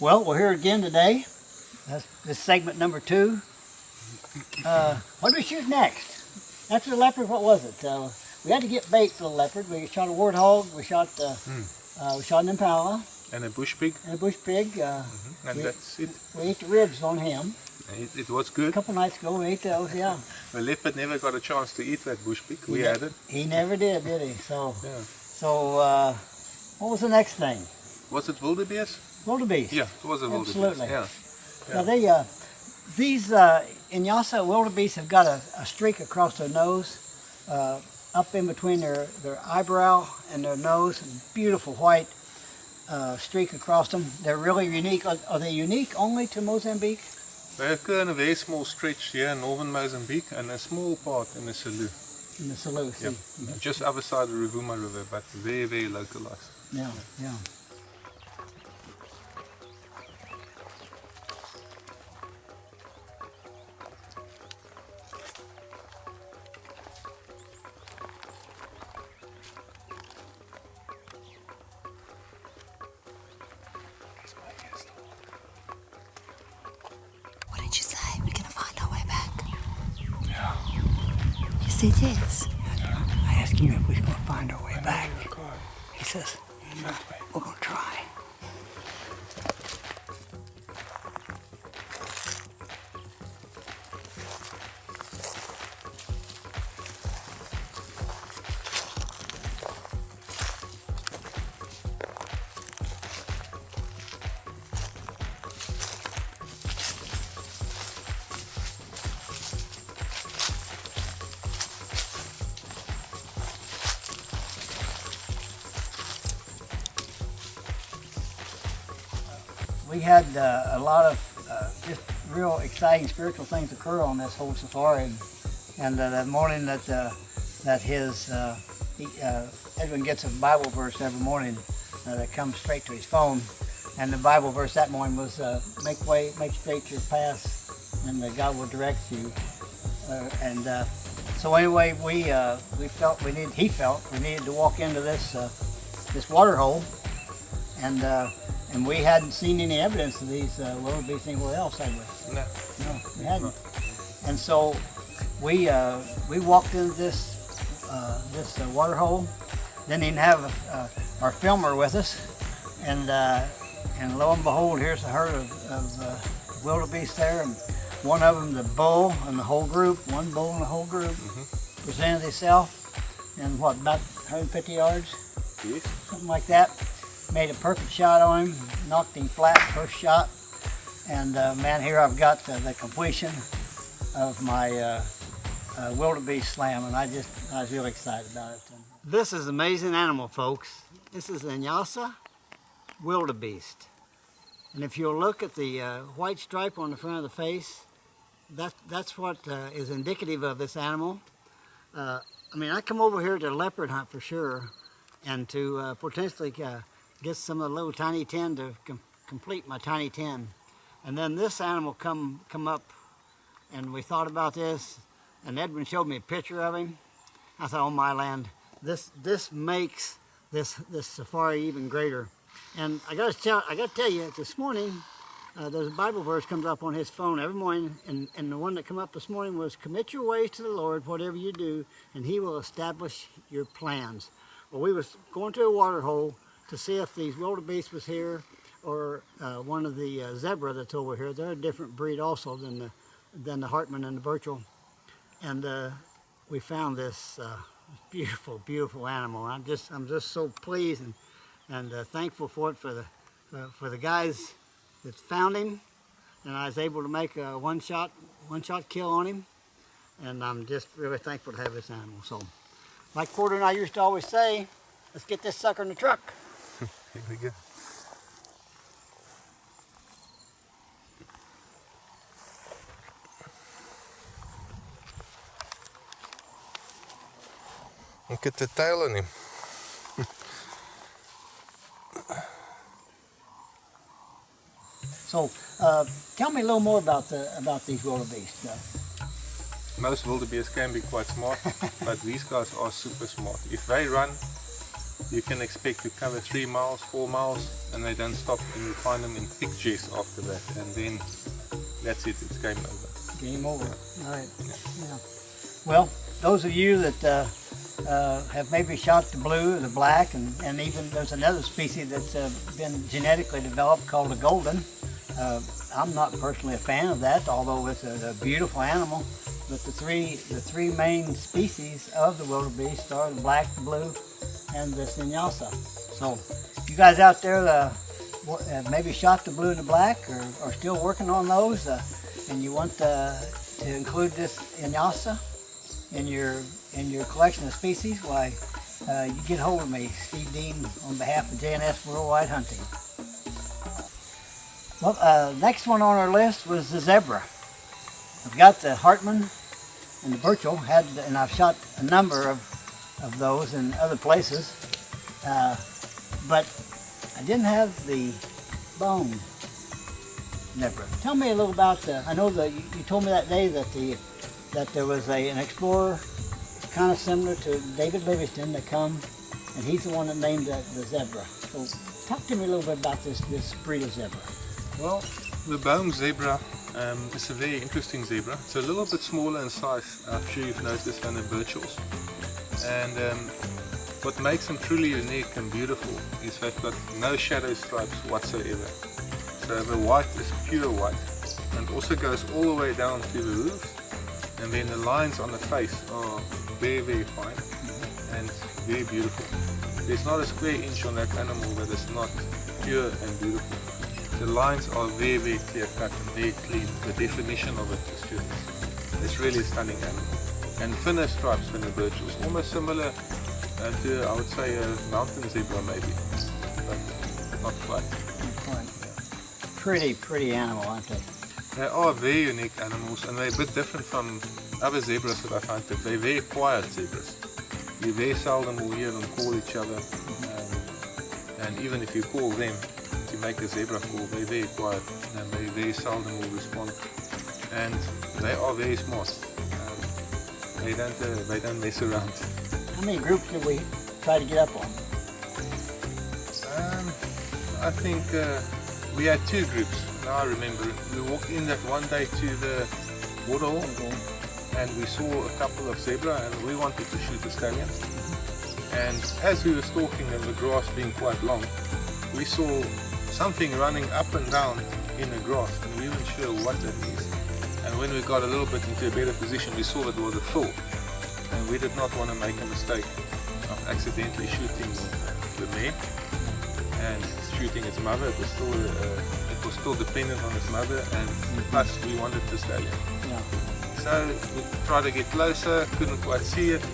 Well, we're here again today. That's this segment number 2. What do we shoot next? After the leopard, what was it? We had to get bait for the leopard. We shot a warthog. We shot an impala. And a bush pig. And a bush pig. And that's it. We ate the ribs on him. It was good. A couple nights ago we ate those, yeah. The leopard never got a chance to eat that bush pig. We had it. He never did he? So, Yeah. so what was the next thing? Was it wildebeest? Wildebeest. Yeah, it was a wildebeest. Absolutely. Yeah. Now these Inyasa wildebeest have got a streak across their nose, up in between their eyebrow and their nose, and beautiful white streak across them. They're really unique. Are they unique only to Mozambique? They occur in a very small stretch here in northern Mozambique and a small part in the Salou. In the Salou. Yep. Just other side of the Rovuma River, but very, very localized. Yeah, yeah. What did you say? We're going to find our way back. Yeah. You said yes. I asked him if we was going to find our way back. He says, we're going to try. We had a lot of just real exciting spiritual things occur on this whole safari, and that morning that Edwin gets a Bible verse every morning that comes straight to his phone, and the Bible verse that morning was make straight your path, and God will direct you. So anyway, he felt we needed to walk into this water hole, and we hadn't seen any evidence of these wildebeest anywhere else, had we? No. No, we hadn't. And so we walked into this water hole. Didn't even have our filmer with us, and lo and behold, here's a herd of wildebeest there, and one of them, the bull, and the whole group, one bull and the whole group, presented itself in what, about 150 yards? Yes. Something like that. Made a perfect shot on him, knocked him flat first shot, and man, here I've got the completion of my wildebeest slam, and I was really excited about it. This is an amazing animal, folks. This is an Inyasa wildebeest, and if you'll look at the white stripe on the front of the face, that's what is indicative of this animal. I mean, I come over here to leopard hunt for sure, and to potentially get some of the little tiny 10 to complete my tiny 10. And then this animal come up, and we thought about this, and Edwin showed me a picture of him. I thought, oh my land, this makes this safari even greater. And I got to tell you, this morning, there's a Bible verse comes up on his phone every morning, and the one that came up this morning was, commit your ways to the Lord, whatever you do, and he will establish your plans. Well, we was going to a water hole to see if these wildebeest was here, or one of the zebra that's over here. They're a different breed also than the Hartman and the Burchell. And we found this beautiful, beautiful animal. I'm just so pleased and thankful for it, for the guys that found him, and I was able to make a one shot kill on him, and I'm just really thankful to have this animal. So, like Porter and I used to always say, let's get this sucker in the truck. Here we go. Look at the tail on him. So, tell me a little more about these wildebeest. Most wildebeest can be quite smart, but these guys are super smart. If they run, you can expect to cover 3 miles, 4 miles, and they don't stop, and you find them in thick jess after that, and then that's it, it's game over. Game over. All right. Yeah. Well, those of you that have maybe shot the blue or the black, and even there's another species that's been genetically developed called the golden. I'm not personally a fan of that, although it's a beautiful animal. But the three main species of the wildebeest are the black, the blue, and the Sinyasa. So you guys out there maybe shot the blue and the black, or are still working on those, and you want to include this Sinyasa in your collection of species, why you get hold of me, Steve Dean, on behalf of JNS Worldwide Hunting. Well, next one on our list was the zebra. I've got the Hartman and the Burchell, and I've shot a number of those in other places, but I didn't have the bone zebra. Tell me a little about I know that you told me that day that there was an explorer kind of similar to David Livingston that come, and he's the one that named the zebra. So talk to me a little bit about this breed of zebra. Well, the bone zebra is a very interesting zebra. It's a little bit smaller in size, I'm sure you've noticed, than the Burchells. And what makes them truly unique and beautiful is they've got no shadow stripes whatsoever. So the white is pure white, and also goes all the way down to the roof. And then the lines on the face are very, very fine and very beautiful. There's not a square inch on that animal that is not pure and beautiful. The lines are very, very clear cut and very clean. The definition of it is just, it's really a stunning animal. And thinner stripes than the Burchells, almost similar to, I would say, a mountain zebra maybe, but not quite. Yeah. Pretty animal, aren't they? They are very unique animals, and they're a bit different from other zebras that I've hunted. They're very quiet zebras. You very seldom will hear them call each other, and even if you call them, to make a zebra call, they're very quiet, and they very seldom will respond. And they are very smart. They don't mess around. How many groups did we try to get up on? I think we had 2 groups. Now I remember, we walked in that one day to the waterhole, and we saw a couple of zebra, and we wanted to shoot a stallion. And as we were stalking them, the grass being quite long, we saw something running up and down in the grass, and we weren't sure what that is. And when we got a little bit into a better position, we saw that it was a foal, and we did not want to make a mistake of accidentally shooting the mare and shooting its mother. It was still dependent on its mother, and plus we wanted the stallion. Yeah. So we tried to get closer, couldn't quite see it,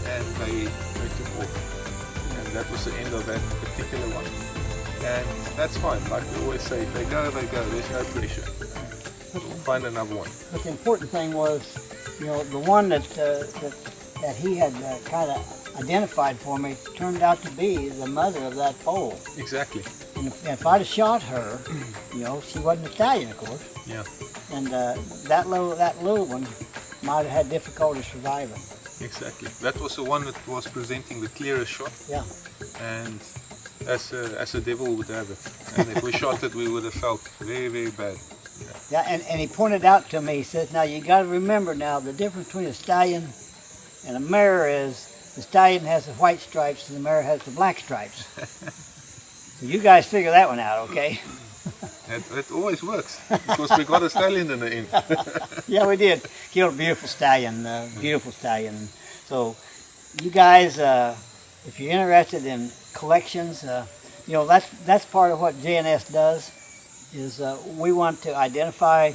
and they took off. And that was the end of that particular one. And that's fine, like we always say, if they go, there's no pressure. We'll find another one. But the important thing was, the one that he had kind of identified for me turned out to be the mother of that foal. Exactly. And if I'd have shot her, she wasn't a stallion, of course. Yeah. And that little one might have had difficulty surviving. Exactly. That was the one that was presenting the clearest shot. Yeah. And as a devil would have it. And if we shot it, we would have felt very, very bad. Yeah, and he pointed out to me, he says, now you got to remember now, the difference between a stallion and a mare is the stallion has the white stripes and the mare has the black stripes. So you guys figure that one out, okay? It always works, because we got a stallion in the end. Yeah, we did. Killed a beautiful stallion, So you guys, if you're interested in collections, that's part of what JNS does, is we want to identify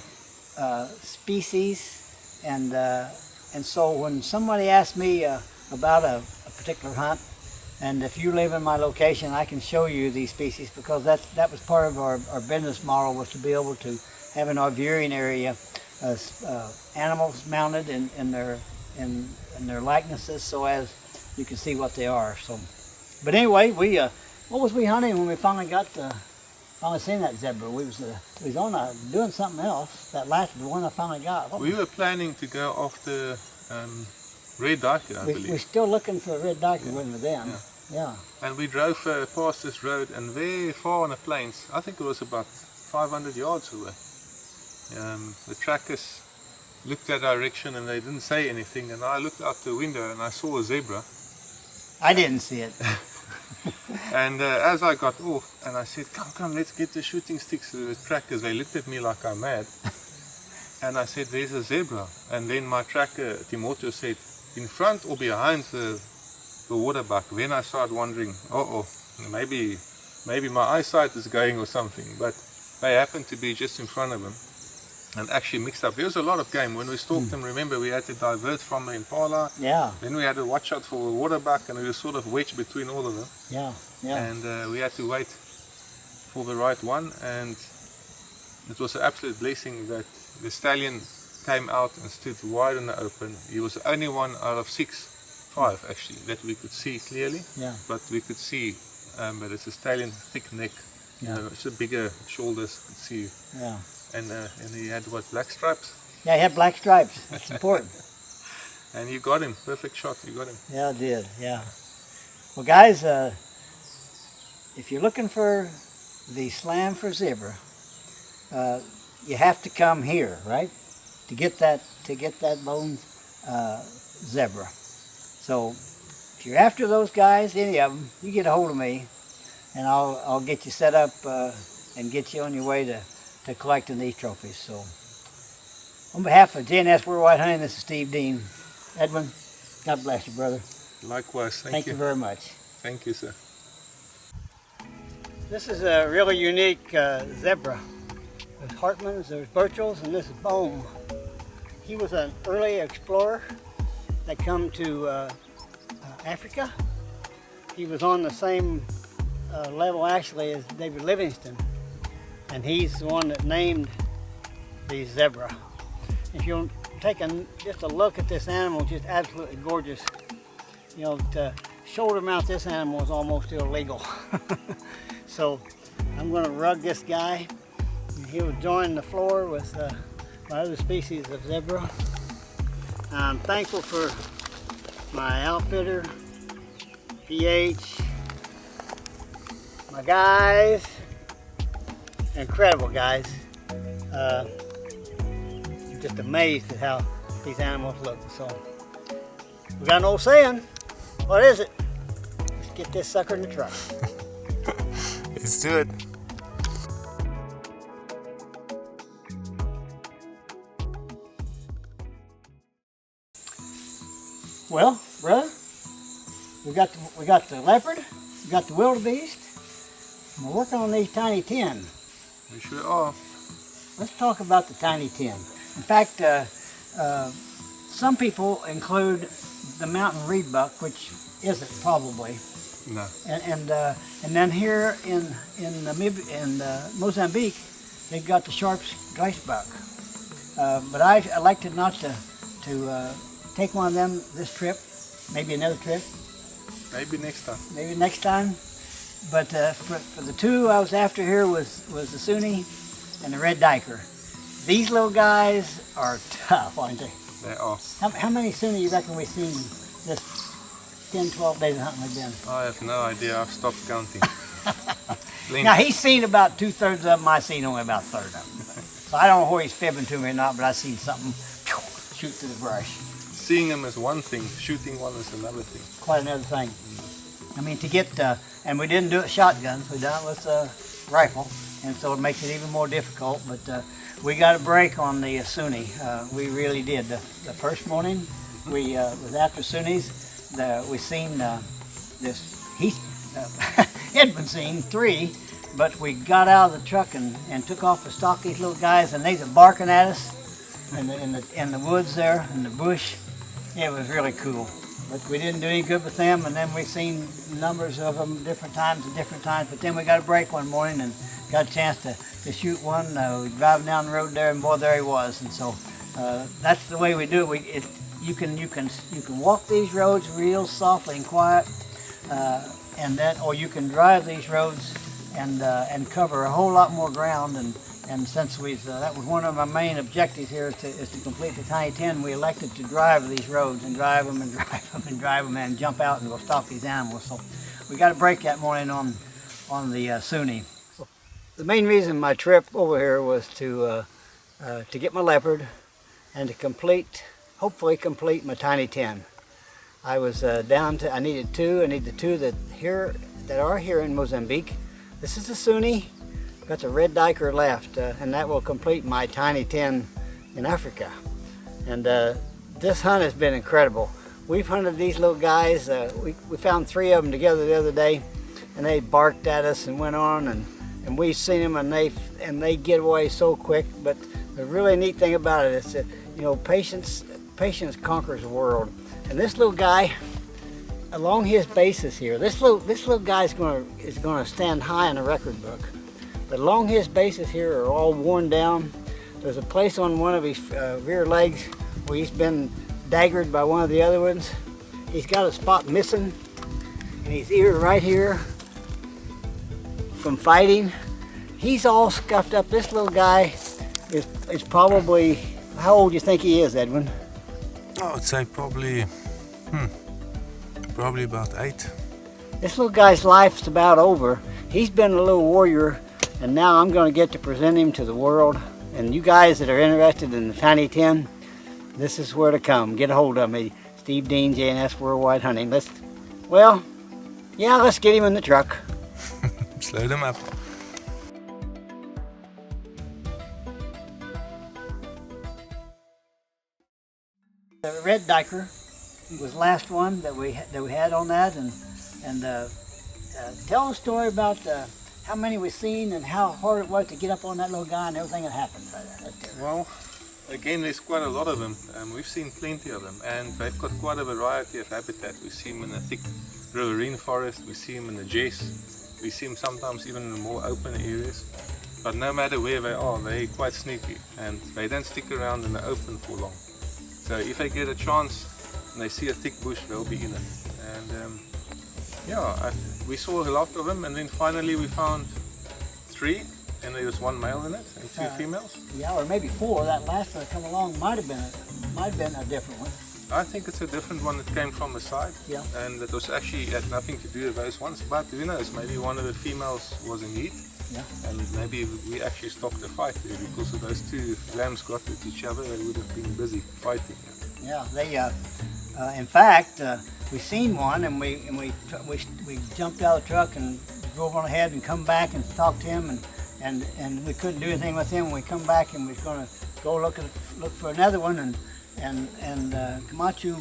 species, and so when somebody asks me about a particular hunt, and if you live in my location, I can show you these species, because that was part of our business model, was to be able to have in our viewing area animals mounted in their likenesses, so as you can see what they are. So, but anyway, what was we hunting when we finally seen that zebra? We was on doing something else. That last one I finally got. We were planning to go after red duiker, I believe. We're still looking for a red duiker, wasn't we then? Yeah. And we drove past this road, and very far on the plains, I think it was about 500 yards away, the trackers looked that direction and they didn't say anything, and I looked out the window and I saw a zebra. I didn't see it. And as I got off, and I said, come, let's get the shooting sticks to the trackers. They looked at me like I'm mad. And I said, there's a zebra. And then my tracker, Timoto, said, in front or behind the waterbuck. Then I started wondering, maybe my eyesight is going or something. But they happened to be just in front of him and actually mixed up. There was a lot of game. When we stalked them, remember, we had to divert from the impala. Yeah. Then we had to watch out for the waterbuck, and we were sort of wedged between all of them. Yeah, yeah. And we had to wait for the right one, and it was an absolute blessing that the stallion came out and stood wide in the open. He was the only one out of five actually, that we could see clearly. Yeah. But we could see, but it's a stallion, thick neck, Yeah. it's a bigger shoulders, could see. Yeah. And he had what, black stripes? Yeah, he had black stripes. That's important. And you got him, perfect shot, you got him. Yeah, I did, yeah. Well, guys, if you're looking for the slam for zebra, you have to come here, right? To get that bone zebra. So if you're after those guys, any of them, you get a hold of me, and I'll get you set up and get you on your way to collecting these trophies. So on behalf of JNS Worldwide Hunting, this is Steve Dean. Edwin, God bless you, brother. Likewise, Thank you very much. Thank you, sir. This is a really unique zebra. There's Hartmans, there's Burchells, and this is Bohm. He was an early explorer that come to Africa. He was on the same level actually as David Livingstone, and he's the one that named the zebra. If you'll take just a look at this animal, just absolutely gorgeous. You know, to shoulder mount this animal is almost illegal. So I'm going to rug this guy, and he'll join the floor with my other species of zebra. I'm thankful for my outfitter, PH, my guys, incredible guys. Just amazed at how these animals look. So we got an old saying. What is it? Let's get this sucker in the truck. Let's do it. Well, brother, we got the leopard, we got the wildebeest. And we're working on these tiny 10. We sure are. Let's talk about the tiny 10. In fact, some people include the mountain reedbuck, which isn't probably. No. And then here in Mozambique, they've got the Sharp's gleisbuck. But I elected not to take one of them this trip. Maybe another trip. Maybe next time. Maybe next time. But for the two I was after here was the Sunni and the red diker. These little guys are tough, aren't they? They are. How many Sunni you reckon we've seen this 10, 12 days of hunting we've been? I have no idea. I've stopped counting. Now he's seen about 2/3 of them. I've seen only about a third of them. So I don't know whether he's fibbing to me or not, but I've seen something shoot through the brush. Seeing them is one thing. Shooting one is another thing. Quite another thing. I mean, to get, and we didn't do it shotguns. We done it with a rifle, and so it makes it even more difficult. But we got a break on the Sunni. We really did. The first morning, we was after Sunnis. We seen this. Edmund seen 3, but we got out of the truck and took off to stalk these little guys, and they were barking at us in the woods there in the bush. It was really cool, but we didn't do any good with them. And then we seen numbers of them different times at different times. But then we got a break one morning and got a chance to shoot one. We were driving down the road there, and boy, there he was. And so that's the way we do it. You can walk these roads real softly and quiet, or you can drive these roads and cover a whole lot more ground. And since that was one of my main objectives here is to complete the tiny 10, we elected to drive these roads and drive them and drive them and drive them and jump out and go stalk these animals. So we got a break that morning on the Sunni. The main reason my trip over here was to get my leopard and to hopefully complete my tiny 10. I was I needed two. I need the two that are here in Mozambique. This is the Sunni. Got the red diker left, and that will complete my tiny 10 in Africa. And this hunt has been incredible. We've hunted these little guys. We found 3 of them together the other day, and they barked at us and went on, and we've seen them, and they get away so quick. But the really neat thing about it is that, you know, patience conquers the world. And this little guy, along his bases here, this little guy is gonna stand high in the record book. But along his bases here are all worn down. There's a place on one of his rear legs where he's been daggered by one of the other ones. He's got a spot missing, and his ear right here from fighting. He's all scuffed up. This little guy is probably, how old do you think he is, Edwin? I would say probably about 8. This little guy's life's about over. He's been a little warrior, and now I'm going to get to present him to the world. And you guys that are interested in the Tiny 10, this is where to come. Get a hold of me. Steve Dean, J&S Worldwide Hunting. Let's get him in the truck. Let's load him up. The red diker was the last one that we had on that, and tell a story about how many we've seen and how hard it was to get up on that little guy and everything that happened right there. Well, again, there's quite a lot of them. We've seen plenty of them, and they've got quite a variety of habitat. We see them in the thick riverine forest, we see them in the jess, we see them sometimes even in the more open areas. But no matter where they are, they're quite sneaky, and they don't stick around in the open for long. So if they get a chance and they see a thick bush, they'll be in it. And we saw a lot of them, and then finally we found 3, and there was 1 male in it and 2 females. Yeah, or maybe 4. That last one that come along might have been a different one. I think it's a different one that came from the side. Yeah. And that was actually had nothing to do with those ones. But who knows? Maybe one of the females was in heat. Yeah. And maybe we actually stopped the fight there because of those 2 lambs got at each other. They would have been busy fighting. Yeah. They. In fact, we seen one, and we jumped out of the truck and drove on ahead and come back and talked to him, and we couldn't do anything with him. We come back and we was going to go look for another one, and Kimochu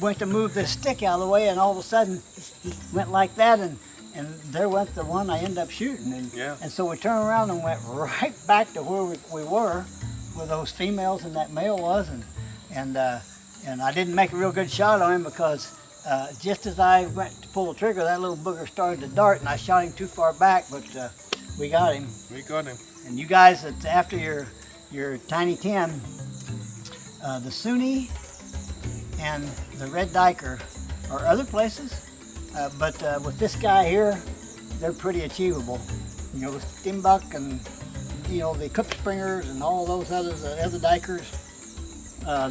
went to move the stick out of the way, and all of a sudden he went like that, and there went the one I ended up shooting, and so we turned around and went right back to where we were, where those females and that male was, and I didn't make a real good shot on him because just as I went to pull the trigger, that little booger started to dart, and I shot him too far back, but we got him. We got him. And you guys, that's after your Tiny 10, the Sunni and the red diker are other places, but with this guy here, they're pretty achievable. You know, the Stimbuck and the Koopspringers and all those other dikers,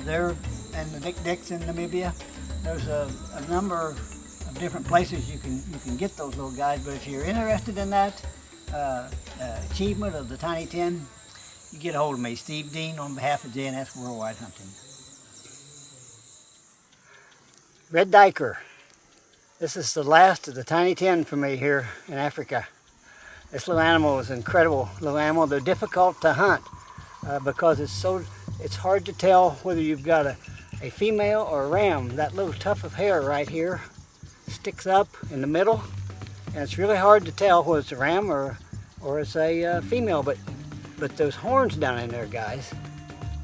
they're and the Dicks in Namibia. There's a number of different places you can get those little guys. But if you're interested in that achievement of the Tiny 10, you get a hold of me, Steve Dean, on behalf of J&S Worldwide Hunting. Red diker. This is the last of the Tiny 10 for me here in Africa. This little animal is an incredible little animal. They're difficult to hunt because it's hard to tell whether you've got a female or a ram. That little tuft of hair right here sticks up in the middle, and it's really hard to tell whether it's a ram or it's a female. But those horns down in there, guys,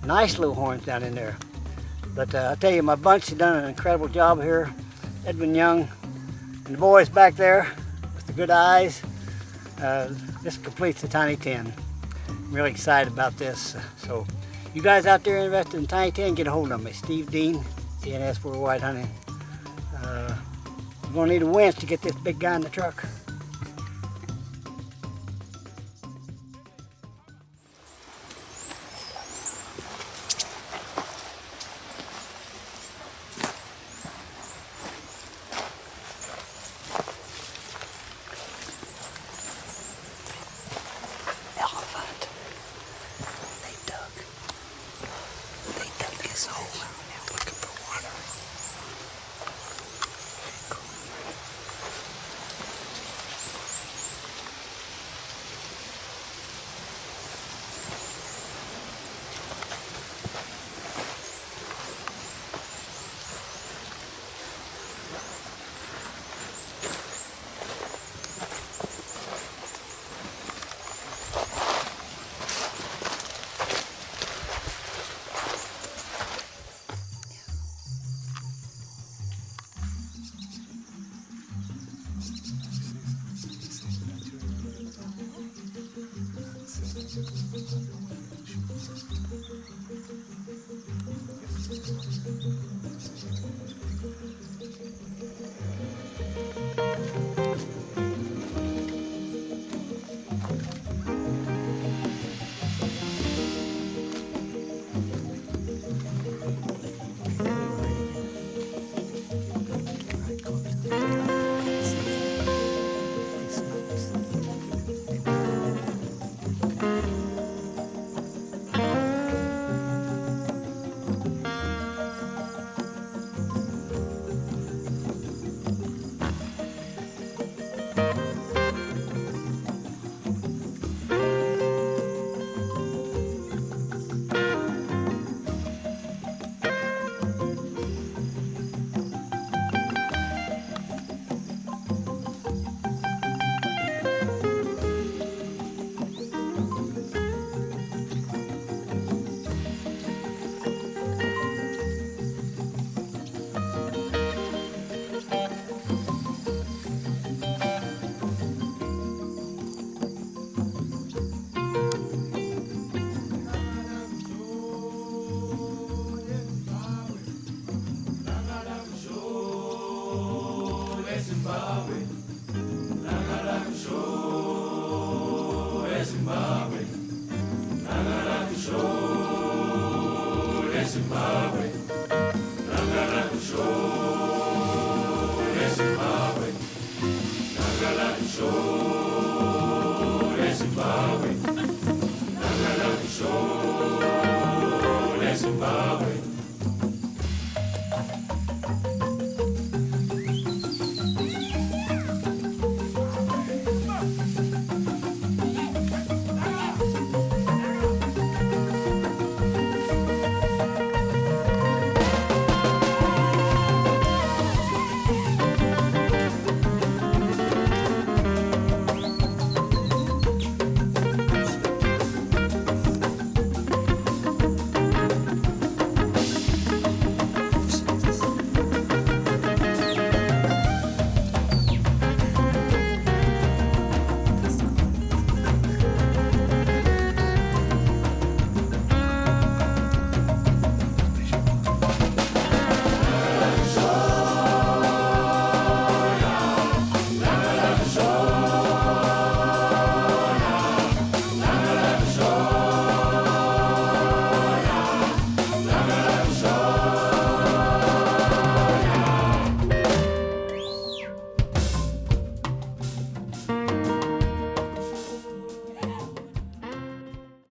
nice little horns down in there. But I tell you, my bunch has done an incredible job here. Edwin Young and the boys back there with the good eyes. This completes the Tiny 10. I'm really excited about this. So you guys out there interested in Tiny 10, get a hold of me. Steve Dean, J&S Worldwide Hunting. We're going to need a winch to get this big guy in the truck.